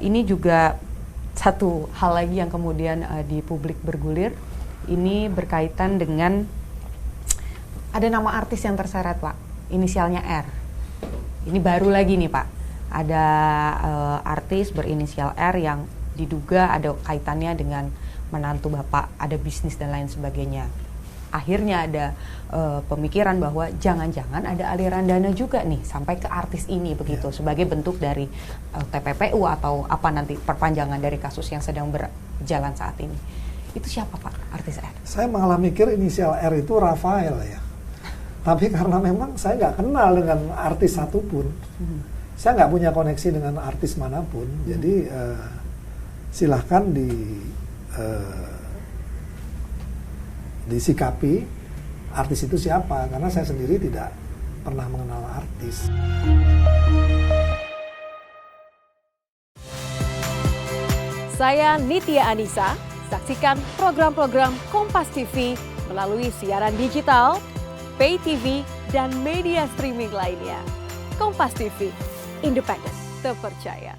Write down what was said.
Ini juga satu hal lagi yang kemudian di publik bergulir, ini berkaitan dengan ada nama artis yang terseret, Pak, inisialnya R. Ini baru lagi nih, Pak, ada artis berinisial R yang diduga ada kaitannya dengan menantu Bapak, ada bisnis dan lain sebagainya. Akhirnya ada pemikiran bahwa jangan-jangan ada aliran dana juga nih sampai ke artis ini begitu, sebagai bentuk dari TPPU atau apa nanti perpanjangan dari kasus yang sedang berjalan saat ini. Itu siapa, Pak, artis R? Saya malah mikir inisial R itu Rafael ya. Tapi karena memang saya nggak kenal dengan artis satupun, saya nggak punya koneksi dengan artis manapun, jadi silahkan disikapi artis itu siapa, karena saya sendiri tidak pernah mengenal artis. Saya Nitya Anissa, saksikan program-program Kompas TV melalui siaran digital, pay TV, dan media streaming lainnya. Kompas TV, independen, terpercaya.